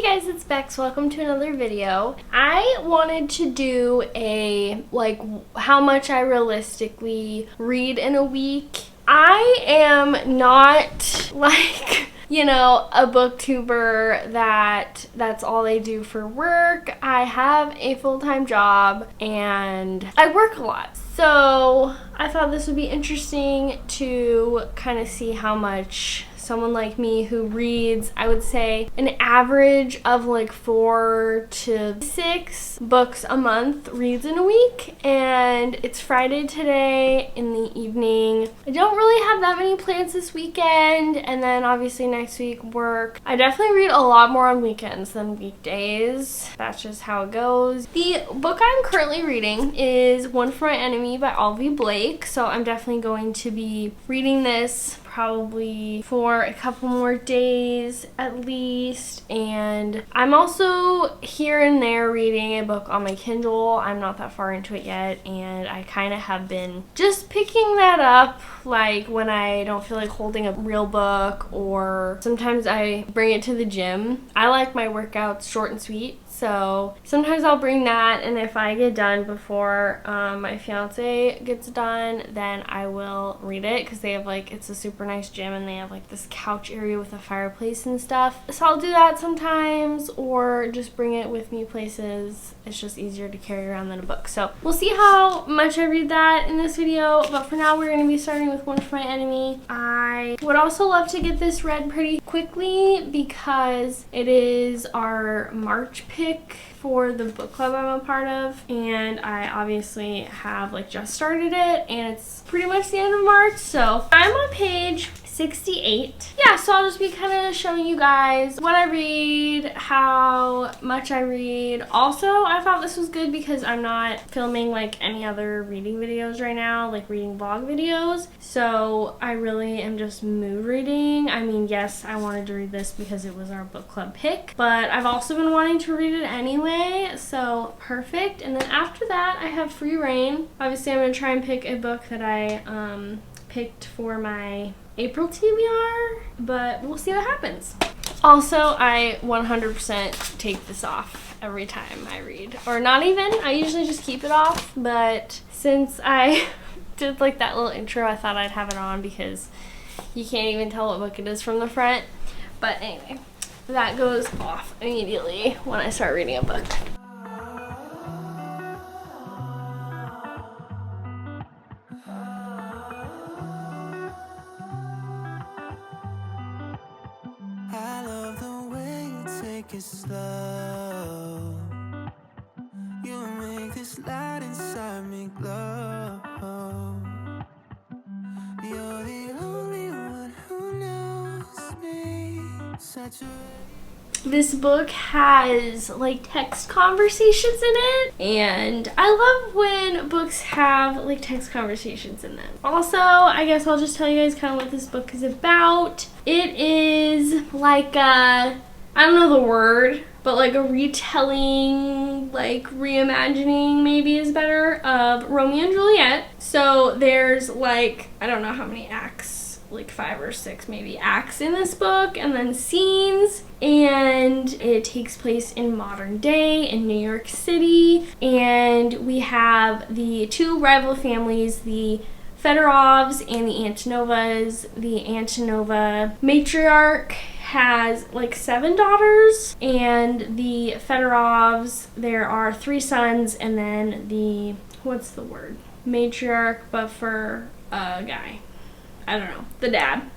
Hey guys, it's Bex. Welcome to another video. I wanted to do a how much I realistically read in a week. I am not a booktuber that's all they do for work. I have a full-time job and I work a lot. So I thought this would be interesting to kind of see how much someone like me who reads, I would say, an average of 4 to 6 books a month reads in a week. And it's Friday today in the evening. I don't really have that many plans this weekend, and then obviously next week work. I definitely read a lot more on weekends than weekdays. That's just how it goes. The book I'm currently reading is One for My Enemy by Olivia Blake, so I'm definitely going to be reading this probably for a couple more days at least. And I'm also here and there reading a book on my Kindle. I'm not that far into it yet, and I kind of have been just picking that up when I don't feel like holding a real book, or sometimes I bring it to the gym. I like my workouts short and sweet, so sometimes I'll bring that, and if I get done before my fiance gets done, then I will read it, because they have it's a super nice gym and they have this couch area with a fireplace and stuff. So I'll do that sometimes, or just bring it with me places. It's just easier to carry around than a book. So we'll see how much I read that in this video, but for now we're going to be starting with One for My Enemy. I would also love to get this read pretty quickly because it is our March pick for the book club I'm a part of, and I obviously have just started it, and it's pretty much the end of March, so I'm on page 68. Yeah, so I'll just be kind of showing you guys what I read, how much I read. Also, I thought this was good because I'm not filming any other reading videos right now, reading vlog videos, so I really am just mood reading. I mean, yes, I wanted to read this because it was our book club pick, but I've also been wanting to read it anyway, so perfect. And then after that, I have free reign. Obviously, I'm going to try and pick a book that I picked for my April TBR, but we'll see what happens. Also, I 100% take this off every time I read, or not even. I usually just keep it off, but since I did that little intro, I thought I'd have it on because you can't even tell what book it is from the front. But anyway, that goes off immediately when I start reading a book. It's slow. You make this light inside me glow. You're the only one who knows me. This book has text conversations in it, and I love when books have text conversations in them. Also, I guess I'll just tell you guys kind of what this book is about. It is I don't know the word, but a retelling, reimagining maybe is better, of Romeo and Juliet. So there's I don't know how many acts, 5 or 6 maybe acts in this book, and then scenes, and it takes place in modern day in New York City, and we have the two rival families, the Fedorovs and the Antonovas. The Antonova matriarch has 7 daughters, and the Fedorovs, there are 3 sons, and then the, what's the word? Matriarch, but for a guy. I don't know. The dad.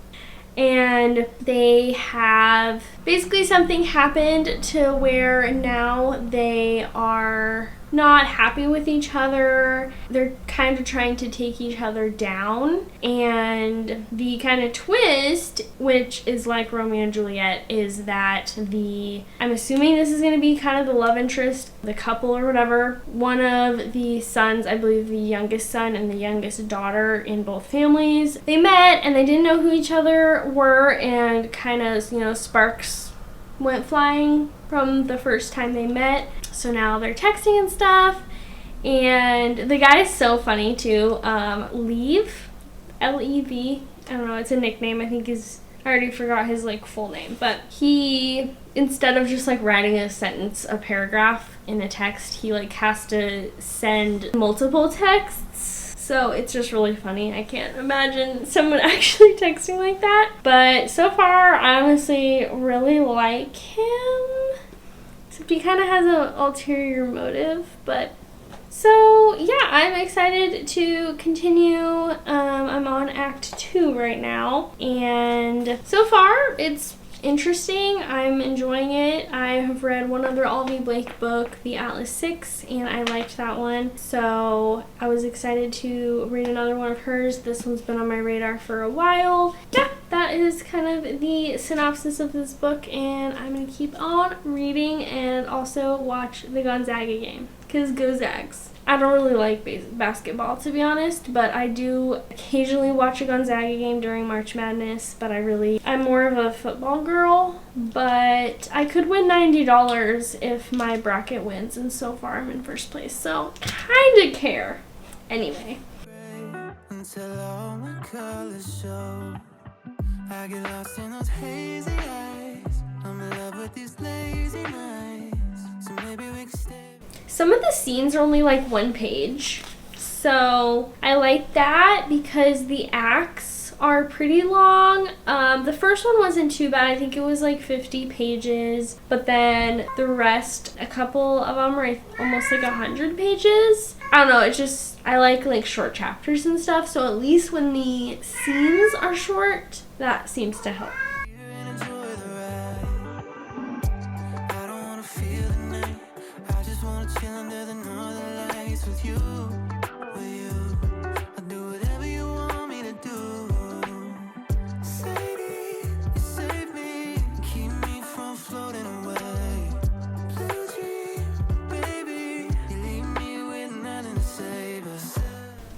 And they have, basically something happened to where now they are not happy with each other. They're kind of trying to take each other down, and the kind of twist, which is like Romeo and Juliet, is that I'm assuming this is going to be kind of the love interest, the couple or whatever. One of the sons, I believe the youngest son and the youngest daughter in both families, they met and they didn't know who each other were, and kind of, sparks went flying from the first time they met. So now they're texting and stuff, and the guy is so funny too. Lev, L-E-V, I don't know, it's a nickname, I think I already forgot his like full name, but he, instead of just like writing a sentence, a paragraph in a text, he like has to send multiple texts. So it's just really funny. I can't imagine someone actually texting like that. But so far, I honestly really like him. Except he kind of has an ulterior motive, but so yeah, I'm excited to continue. I'm on Act 2 right now, and so far it's interesting. I'm enjoying it. I have read one other Olivia Blake book, The Atlas Six, and I liked that one. So I was excited to read another one of hers. This one's been on my radar for a while. Yeah, that is kind of the synopsis of this book, and I'm going to keep on reading and also watch the Gonzaga game, because go Zags. I don't really like basketball, to be honest, but I do occasionally watch a Gonzaga game during March Madness, but I'm more of a football girl, but I could win $90 if my bracket wins, and so far I'm in first place, so kinda care. Anyway. Until all my colors show, I get lost in those hazy eyes. I'm in love with these lazy nights, so maybe we can stay. Some of the scenes are only like one page, so I like that because the acts are pretty long. The first one wasn't too bad. I think it was like 50 pages, but then the rest, a couple of them are almost like 100 pages. I don't know, it's just, I like short chapters and stuff, so at least when the scenes are short, that seems to help.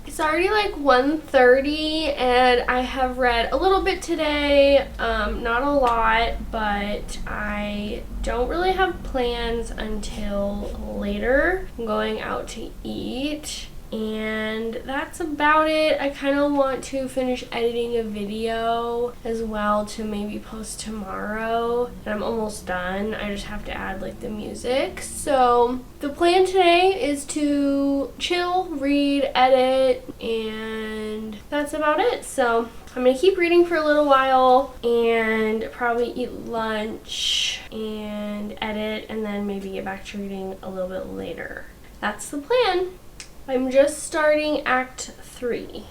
It's already like 1:30 and I have read a little bit today, not a lot, but I don't really have plans until later. I'm going out to eat and that's about it. I kind of want to finish editing a video as well to maybe post tomorrow, and I'm almost done. I just have to add like the music. So the plan today is to chill, read, edit, and that's about it. So I'm gonna keep reading for a little while and probably eat lunch and edit, and then maybe get back to reading a little bit later. That's the plan. I'm just starting Act 3.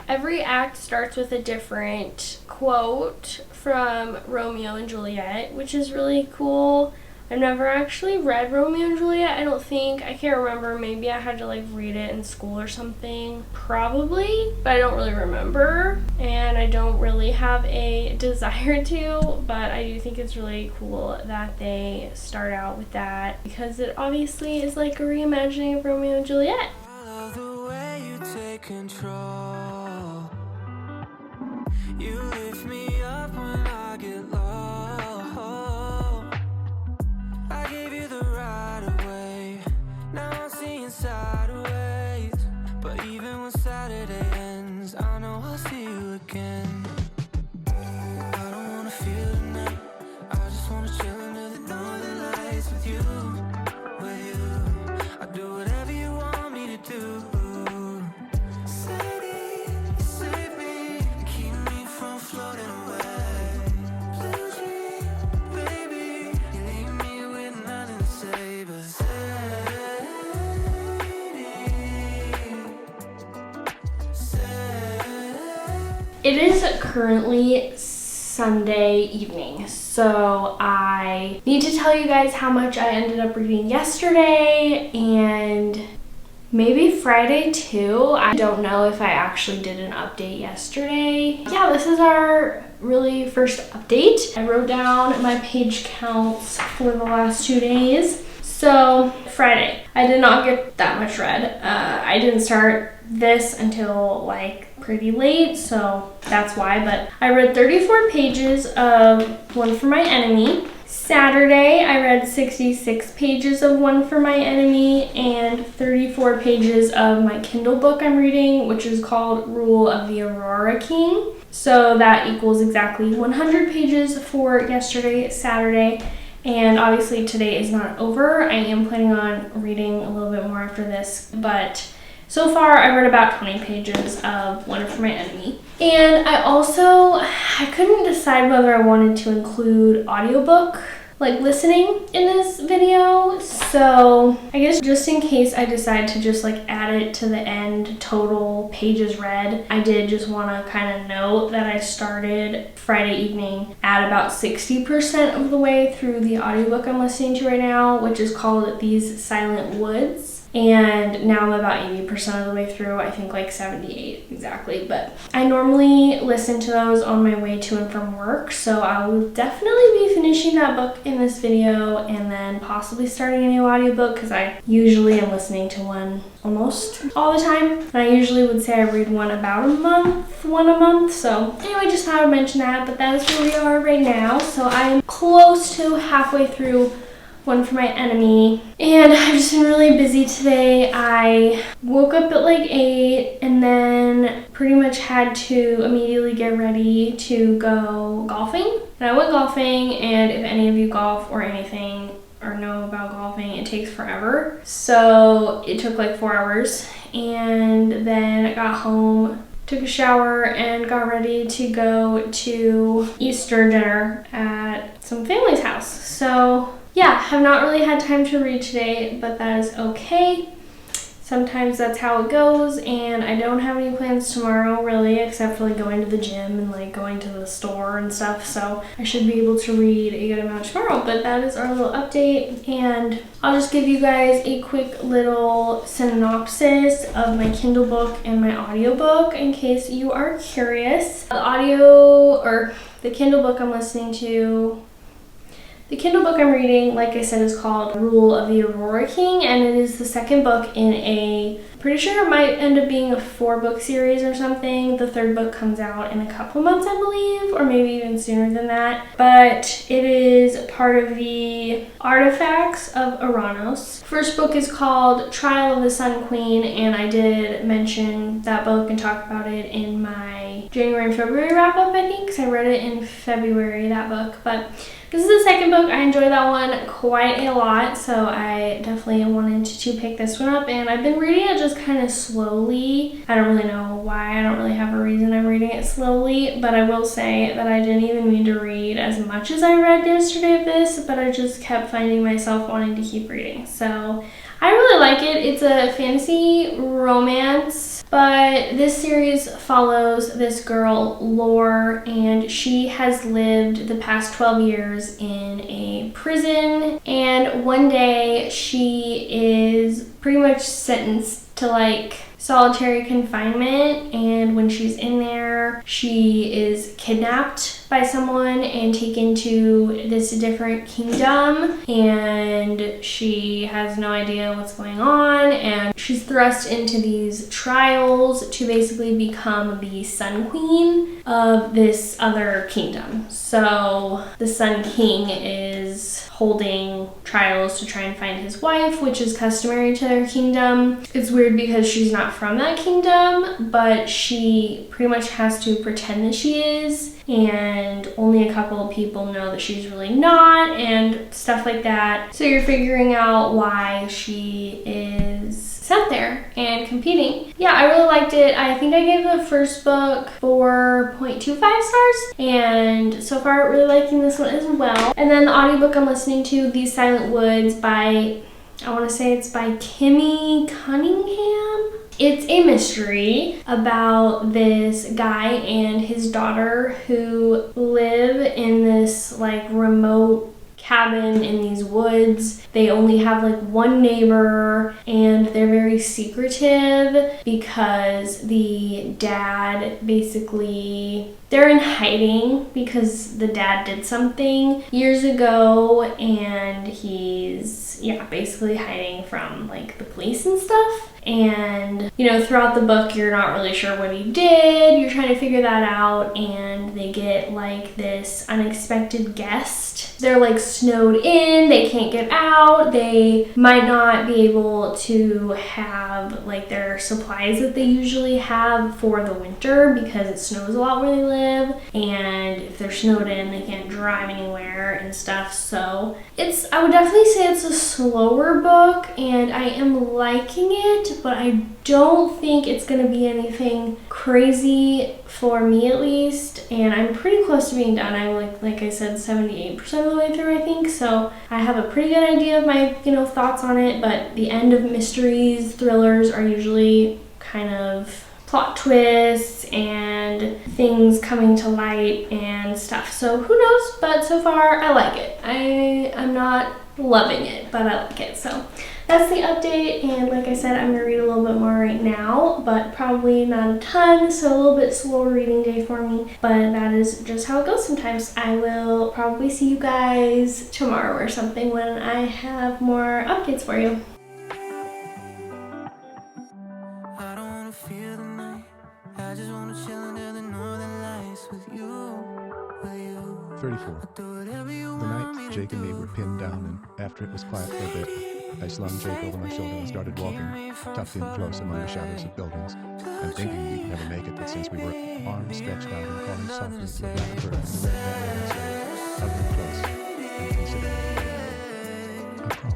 Every act starts with a different quote from Romeo and Juliet, which is really cool. I've never actually read Romeo and Juliet, I don't think. I can't remember. Maybe I had to like read it in school or something. Probably, but I don't really remember. And I don't really have a desire to, but I do think it's really cool that they start out with that because it obviously is like a reimagining of Romeo and Juliet. I love the way you take control. You lift me up when I get low. I gave you the right of way. Now I'm seeing sideways. But even when Saturday ends, I know I'll see you again. I don't wanna feel tonight. I just wanna chill under the northern lights with you. With you, I'll do whatever you want me to do. Save me, keep me from floating away. Blue dream, baby, you leave me with nothing to say but It is currently Sunday evening, so I need to tell you guys how much I ended up reading yesterday and maybe Friday too. I don't know if I actually did an update yesterday. Yeah, this is our really first update. I wrote down my page counts for the last 2 days. So Friday, I did not get that much read. I didn't start this until like pretty late, so that's why, but I read 34 pages of One for My Enemy. Saturday, I read 66 pages of One for My Enemy and 34 pages of my Kindle book I'm reading, which is called Rule of the Aurora King. So that equals exactly 100 pages for yesterday, Saturday. And obviously today is not over. I am planning on reading a little bit more after this, but so far I read about 20 pages of One for My Enemy. And I couldn't decide whether I wanted to include audiobook, like listening in this video. So I guess just in case I decide to just like add it to the end, total pages read, I did just want to kind of note that I started Friday evening at about 60% of the way through the audiobook I'm listening to right now, which is called These Silent Woods. And now I'm about 80% of the way through, I think like 78 exactly. But I normally listen to those on my way to and from work, so I will definitely be finishing that book in this video and then possibly starting a new audiobook because I usually am listening to one almost all the time. And I usually would say I read one about one a month. So anyway, just thought I'd mention that, but that is where we are right now. So I am close to halfway through One for My Enemy, and I've just been really busy today. I woke up at like 8 and then pretty much had to immediately get ready to go golfing. And I went golfing, and if any of you golf or anything or know about golfing, it takes forever. So it took like 4 hours, and then I got home, took a shower, and got ready to go to Easter dinner at some family's house. So yeah, have not really had time to read today, but that is okay. Sometimes that's how it goes, and I don't have any plans tomorrow really, except for like going to the gym and like going to the store and stuff, so I should be able to read a good amount tomorrow. But that is our little update, and I'll just give you guys a quick little synopsis of my Kindle book and my audiobook in case you are curious. The Kindle book I'm listening to, the Kindle book I'm reading, like I said, is called Rule of the Aurora King, and it is the second book in pretty sure it might end up being a 4-book series or something. The third book comes out in a couple months, I believe, or maybe even sooner than that. But it is part of the Artifacts of Ouranos. First book is called Trial of the Sun Queen, and I did mention that book and talk about it in my January and February wrap-up, I think, because I read it in February, that book. But this is the second book. I enjoyed that one quite a lot, so I definitely wanted to pick this one up, and I've been reading it just kind of slowly. I don't really know why. I don't really have a reason I'm reading it slowly, but I will say that I didn't even mean to read as much as I read yesterday of this, but I just kept finding myself wanting to keep reading. So I really like it. It's a fantasy romance, but this series follows this girl, Lore, and she has lived the past 12 years in a prison, and one day she is pretty much sentenced to like solitary confinement, and when she's in there, she is kidnapped by someone and taken to this different kingdom, and she has no idea what's going on, and she's thrust into these trials to basically become the Sun Queen of this other kingdom. So the Sun King is holding trials to try and find his wife, which is customary to their kingdom. It's weird because she's not from that kingdom, but she pretty much has to pretend that she is, and only a couple of people know that she's really not, and stuff like that. So you're figuring out why she is sent there and competing. Yeah, I really liked it. I think I gave the first book 4.25 stars, and so far really liking this one as well. And then the audiobook I'm listening to, These Silent Woods by, I want to say it's by Kimmy Cunningham. It's a mystery about this guy and his daughter who live in this like remote cabin in these woods. They only have like one neighbor, and they're very secretive because the dad basically, they're in hiding because the dad did something years ago, and he's basically hiding from like the police and stuff. And, you know, throughout the book, you're not really sure what he did. You're trying to figure that out, and they get like this unexpected guest. They're like snowed in, they can't get out, they might not be able to have like their supplies that they usually have for the winter because it snows a lot where they live, and if they're snowed in, they can't drive anywhere and stuff. So I would definitely say it's a slower book, and I am liking it, but I don't think it's going to be anything crazy for me at least, and I'm pretty close to being done. I'm like I said, 78% of the way through, I think, so I have a pretty good idea of my, you know, thoughts on it. But the end of mysteries, thrillers are usually kind of plot twists and things coming to light and stuff, so who knows, but so far I like it. I'm not loving it, but I like it. So that's the update, and like I said, I'm gonna read a little bit more right now, but probably not a ton, so a little bit slower reading day for me, but that is just how it goes sometimes. I will probably see you guys tomorrow or something when I have more updates for you. I don't wanna feel the night. I just wanna chill under the northern lights with you. 34. The night Jake and me were pinned down, and after it was quiet for a bit, I slung Jake over my shoulder and started walking, tucked in close among the shadows of buildings, and thinking we'd never make it, that since we were arms stretched out and calling softly to a black bird in the red bed, hovering close and considering a crawl.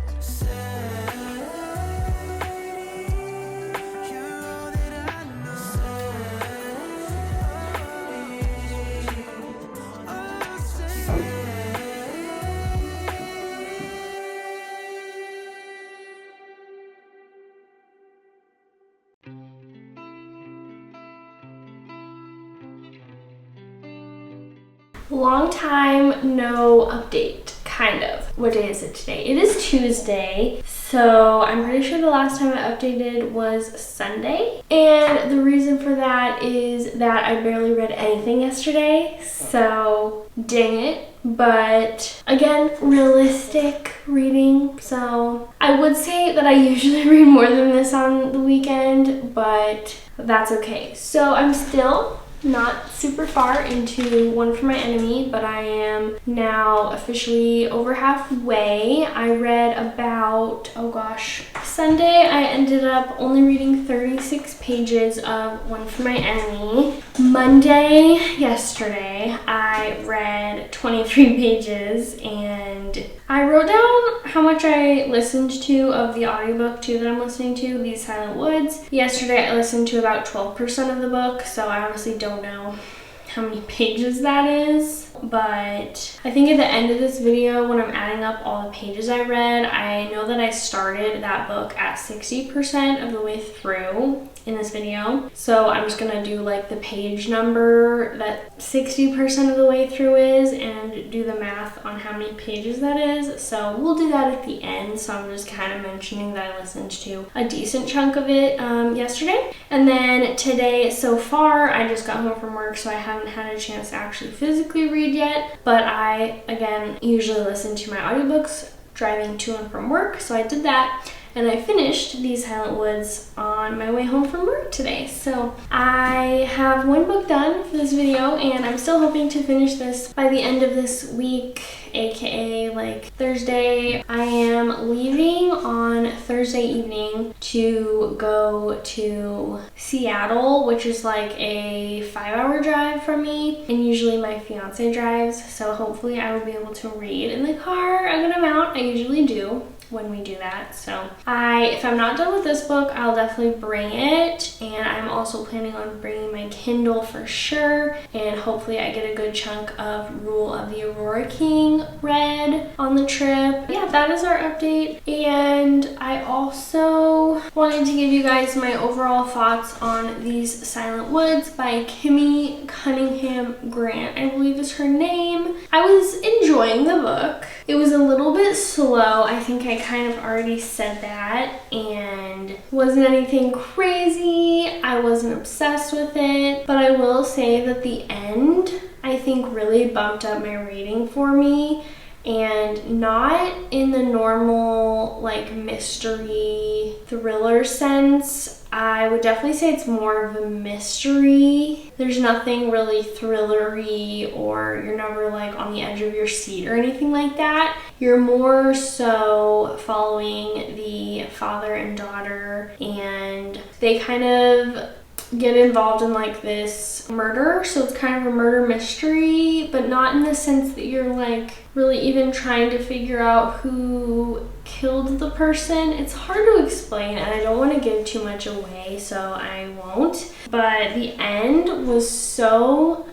Long time no update, kind of. What day is it today? It is Tuesday, so I'm pretty sure the last time I updated was Sunday. And the reason for that is that I barely read anything yesterday, so dang it. But again, realistic reading. So I would say that I usually read more than this on the weekend, but that's okay. So I'm still not super far into One for My Enemy, but I am now officially over halfway. I read about, oh gosh, Sunday I ended up only reading 36 pages of One for My Enemy. Monday, yesterday, I read 23 pages, and I wrote down how much I listened to of the audiobook too that I'm listening to, These Silent Woods. Yesterday I listened to about 12% of the book, so I honestly don't know how many pages that is. But I think at the end of this video, when I'm adding up all the pages I read, I know that I started that book at 60% of the way through in this video. So I'm just gonna do like the page number that 60% of the way through is and do the math on how many pages that is. So we'll do that at the end. So I'm just kind of mentioning that I listened to a decent chunk of it yesterday. And then today, so far, I just got home from work, so I haven't had a chance to actually physically read yet. But I, again, usually listen to my audiobooks driving to and from work, so I did that. And I finished These Silent Woods on my way home from work today. So I have one book done for this video, and I'm still hoping to finish this by the end of this week, aka like Thursday. I am leaving on Thursday evening to go to Seattle, which is like a 5-hour drive from me, and usually my fiance drives, so hopefully I will be able to read in the car a good amount. I usually do when we do that. So if I'm not done with this book, I'll definitely bring it, and I'm also planning on bringing my Kindle for sure, and hopefully I get a good chunk of Rule of the Aurora King read on the trip. Yeah, that is our update, and I also wanted to give you guys my overall thoughts on These Silent Woods by Kimmy Cunningham Grant, I believe is her name. I was enjoying the book. It was a little bit slow. I think I kind of already said that, and wasn't anything crazy. I wasn't obsessed with it, but I will say that the end, I think, really bumped up my rating for me. and not in the normal like mystery thriller sense. I would definitely say it's more of a mystery. There's nothing really thrillery, or you're never like on the edge of your seat or anything like that. You're more so following the father and daughter, and they kind of get involved in like this murder. So it's kind of a murder mystery, but not in the sense that you're like really even trying to figure out who killed the person. It's hard to explain, and I don't want to give too much away, so I won't. But the end was so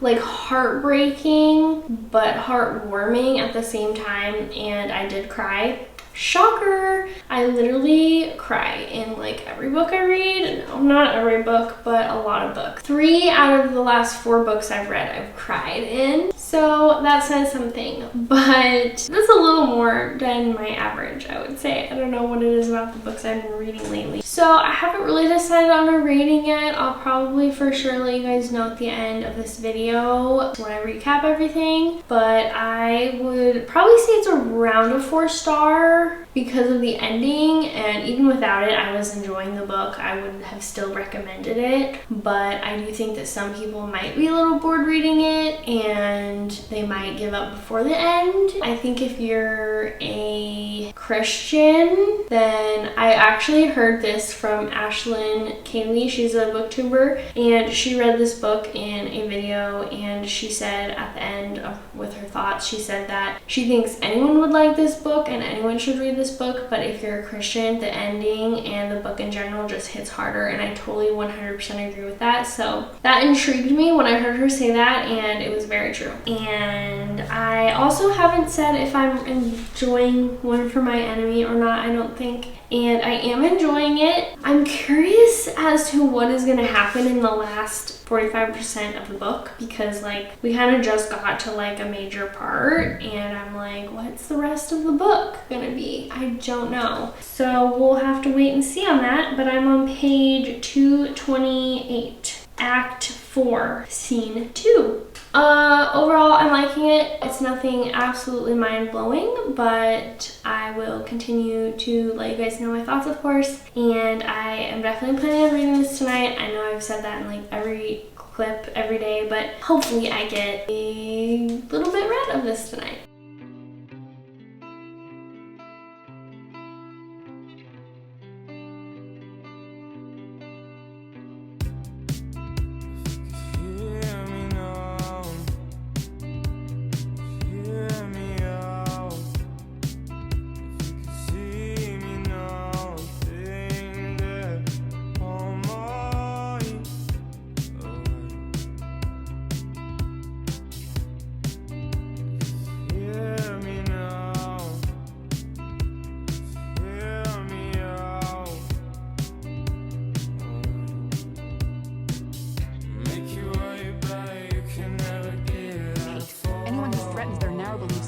like heartbreaking but heartwarming at the same time, and I did cry. Shocker! I literally cry in like every book I read. No, not every book, but a lot of books. 3 out of the last 4 books I've read, I've cried in. So that says something, but that's a little more than my average, I would say. I don't know what it is about the books I've been reading lately. So I haven't really decided on a rating yet. I'll probably for sure let you guys know at the end of this video when I recap everything, but I would probably say it's around a 4-star because of the ending, and even without it, I was enjoying the book. I would have still recommended it, but I do think that some people might be a little bored reading it and they might give up before the end. I think if you're a Christian, then I actually heard this from Ashlyn Kaylee. She's a booktuber, and she read this book in a video, and she said at the end with her thoughts, she said that she thinks anyone would like this book and anyone should read this book, but if you're a Christian, the ending and the book in general just hits harder, and I totally 100% agree with that. So that intrigued me when I heard her say that, and it was very true. And I also haven't said if I'm enjoying One for My Enemy or not, I don't think, and I am enjoying it. I'm curious as to what is going to happen in the last 45% of the book, because like we kind of just got to like a major part, and I'm like, what's the rest of the book gonna be? I don't know. So we'll have to wait and see on that, but I'm on page 228, Act 4, Scene 2. Overall, I'm liking it. It's nothing absolutely mind-blowing, but I will continue to let you guys know my thoughts, of course, and I am definitely planning on reading this tonight. I know I've said that in like every clip every day, but hopefully I get a little bit read of this tonight.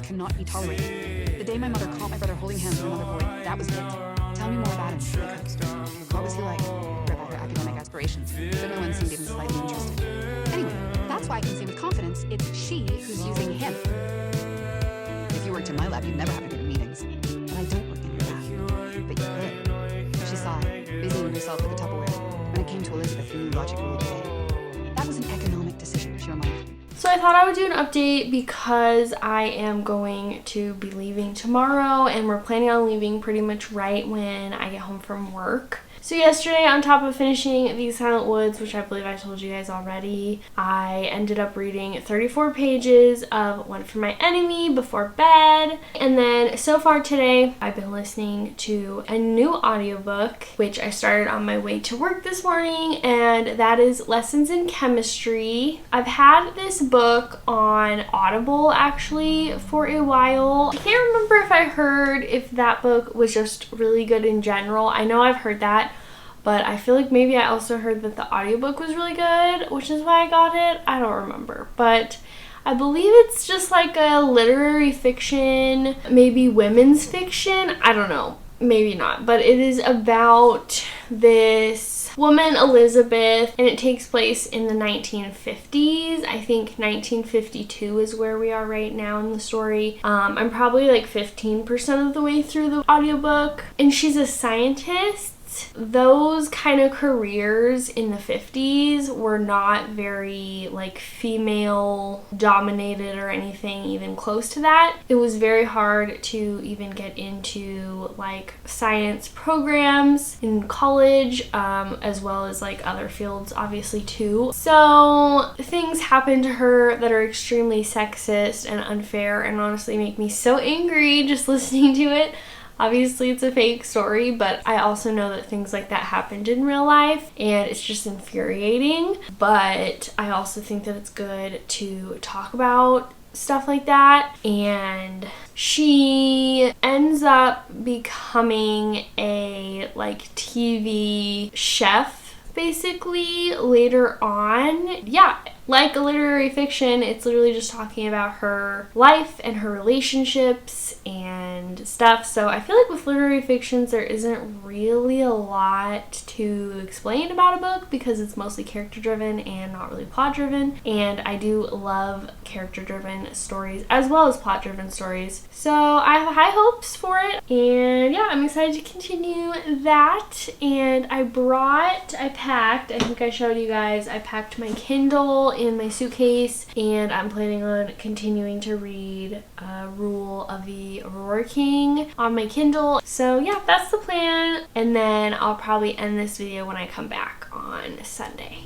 Cannot be tolerated. The day my mother caught my brother holding hands with another boy, that was it. Tell me more about him, because what was he like? Rebecca, academic aspirations, but no one seemed even slightly interested. Anyway, that's why I can say with confidence, it's she who's using him. If you worked in my lab, you'd never have to go to meetings. But I don't work in your lab. But you could. She sighed, busying herself with the Tupperware. When it came to Elizabeth, who knew logic ruled the day. That was an economic decision, she reminded me. So I thought I would do an update because I am going to be leaving tomorrow, and we're planning on leaving pretty much right when I get home from work. So yesterday, on top of finishing The Silent Woods, which I believe I told you guys already, I ended up reading 34 pages of One for My Enemy before bed. And then so far today, I've been listening to a new audiobook, which I started on my way to work this morning, and that is Lessons in Chemistry. I've had this book on Audible actually for a while. I can't remember if I heard if that book was just really good in general. I know I've heard that, but I feel like maybe I also heard that the audiobook was really good, which is why I got it. I don't remember, but I believe it's just like a literary fiction, maybe women's fiction. I don't know, maybe not, but it is about this woman Elizabeth, and it takes place in the 1950s. I think 1952 is where we are right now in the story. I'm probably like 15% of the way through the audiobook, and she's a scientist. Those kind of careers in the 50s were not very like female dominated or anything even close to that. It was very hard to even get into like science programs in college, as well as like other fields obviously too. So things happen to her that are extremely sexist and unfair and honestly make me so angry just listening to it. Obviously, it's a fake story, but I also know that things like that happened in real life, and it's just infuriating. But I also think that it's good to talk about stuff like that. And she ends up becoming a like TV chef basically later on. Yeah, like a literary fiction, it's literally just talking about her life and her relationships and stuff. So I feel like with literary fictions, there isn't really a lot to explain about a book because it's mostly character driven and not really plot driven. And I do love character driven stories as well as plot driven stories. So I have high hopes for it. And yeah, I'm excited to continue that. And I packed, I think I showed you guys, I packed my Kindle in my suitcase, and I'm planning on continuing to read Rule of the Aurora King on my Kindle. So yeah, that's the plan, and then I'll probably end this video when I come back on Sunday.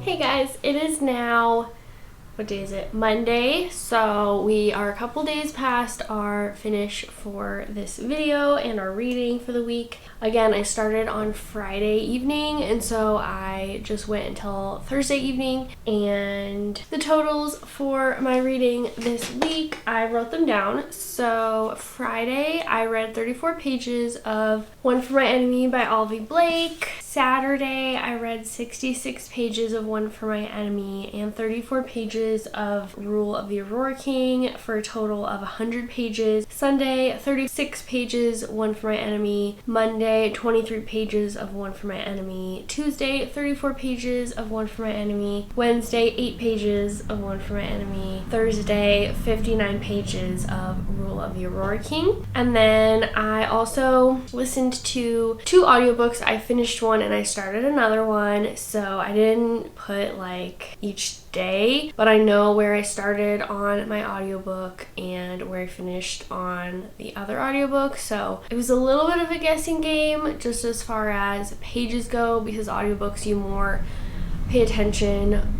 Hey guys, it is now, what day is it? Monday. So we are a couple days past our finish for this video and our reading for the week. Again, I started on Friday evening, and so I just went until Thursday evening. And the totals for my reading this week, I wrote them down. So Friday, I read 34 pages of One for My Enemy by Olivia Blake. Saturday, I read 66 pages of One for My Enemy and 34 pages of Rule of the Aurora King for a total of 100 pages. Sunday, 36 pages, One for My Enemy. Monday, 23 pages of One for My Enemy. Tuesday, 34 pages of One for My Enemy. Wednesday, 8 pages of One for My Enemy. Thursday, 59 pages of Rule of the Aurora King. And then I also listened to 2 audiobooks. I finished one and I started another one, so I didn't put like each day, but I know where I started on my audiobook and where I finished on the other audiobook. So it was a little bit of a guessing game just as far as pages go, because audiobooks you more pay attention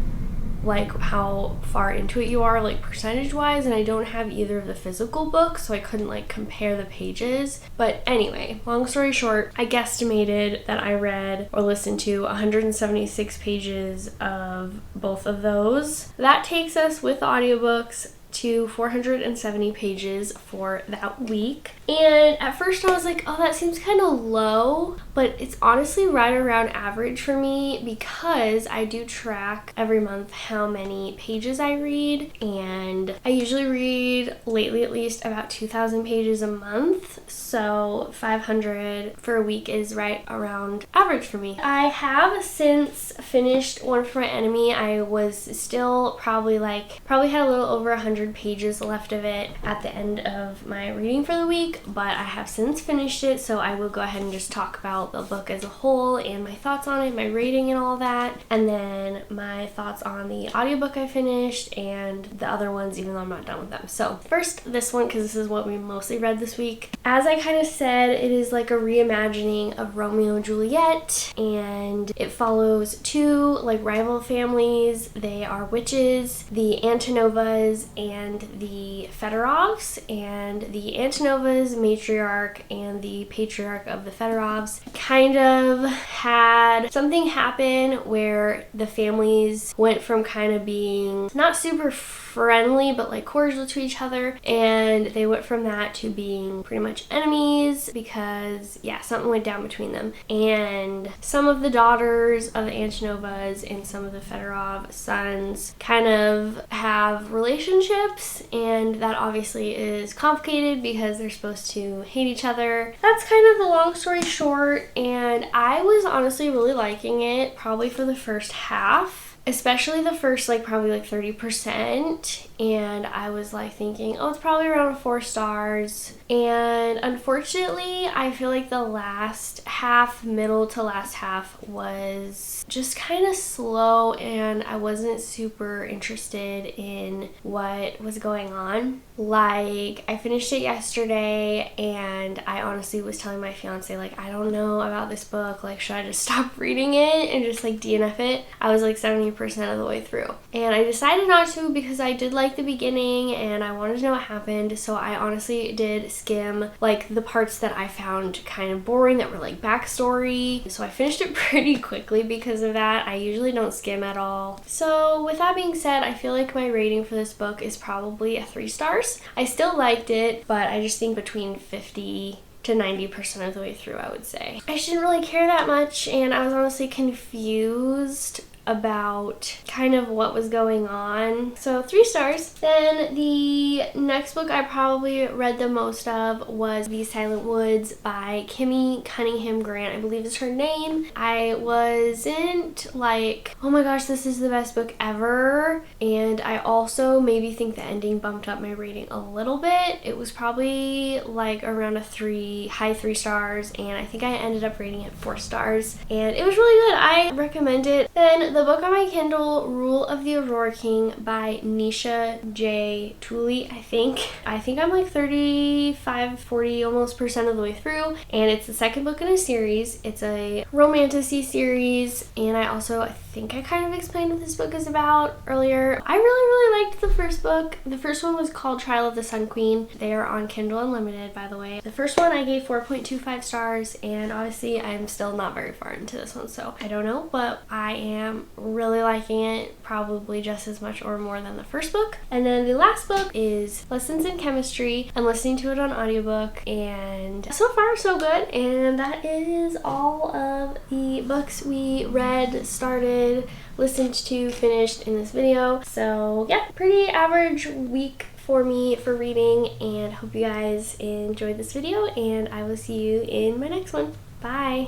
like how far into it you are, like percentage wise, and I don't have either of the physical books, so I couldn't like compare the pages. But anyway, long story short, I guesstimated that I read or listened to 176 pages of both of those. That takes us with audiobooks to 470 pages for that week. And at first I was like, oh, that seems kind of low, but it's honestly right around average for me because I do track every month how many pages I read, and I usually read, lately at least, about 2,000 pages a month, so 500 for a week is right around average for me. I have since finished One for My Enemy. I was still probably had a little over 100 pages left of it at the end of my reading for the week, but I have since finished it, so I will go ahead and just talk about the book as a whole and my thoughts on it, my rating and all that, and then my thoughts on the audiobook I finished and the other ones, even though I'm not done with them. So first, this one, because this is what we mostly read this week. As I kind of said, it is like a reimagining of Romeo and Juliet, and it follows 2 like rival families. They are witches, the Antonovas and the Fedorovs, and the Antonovas, matriarch, and the patriarch of the Fedorovs kind of had something happen where the families went from kind of being not super friendly but like cordial to each other, and they went from that to being pretty much enemies because something went down between them. And some of the daughters of the Antonovas and some of the Fedorov sons kind of have relationships, and that obviously is complicated because they're supposed to hate each other. That's kind of the long story short, and I was honestly really liking it, probably for the first half, especially the first probably 30%, and I was thinking, oh, it's probably around 4 stars. And unfortunately, I feel like the last half, middle to last half, was just kind of slow, and I wasn't super interested in what was going on. I finished it yesterday, and I honestly was telling my fiance, I don't know about this book, should I just stop reading it and just DNF it? I was 70% of the way through, and I decided not to because I did like the beginning and I wanted to know what happened. So I honestly did skim the parts that I found kind of boring, that were backstory. So I finished it pretty quickly because of that. I usually don't skim at all. So with that being said, I feel like my rating for this book is probably a 3 stars. I still liked it, but I just think between 50 to 90% of the way through, I would say. I just didn't really care that much, and I was honestly confused about kind of what was going on. So 3 stars. Then the next book I probably read the most of was The Silent Woods by Kimmy Cunningham Grant, I believe is her name. I wasn't oh my gosh, this is the best book ever, and I also maybe think the ending bumped up my rating a little bit. It was probably around a 3, high 3 stars, and I think I ended up rating it 4 stars, and it was really good. I recommend it. Then the book on my Kindle, Rule of the Aurora King by Nisha J. Tooley, I think I'm 35, 40 almost % of the way through, and it's the second book in a series. It's a romantasy series, and I think I kind of explained what this book is about earlier. I really liked the first book. The first one was called Trial of the Sun Queen. They are on Kindle Unlimited, by the way. The first one I gave 4.25 stars, and obviously I'm still not very far into this one, so I don't know, but I am really liking it, probably just as much or more than the first book. And then the last book is Lessons in Chemistry. I'm listening to it on audiobook, and so far so good. And that is all of the books we read, started, listened to, finished in this video. So yeah, pretty average week for me for reading, and hope you guys enjoyed this video, and I will see you in my next one. Bye!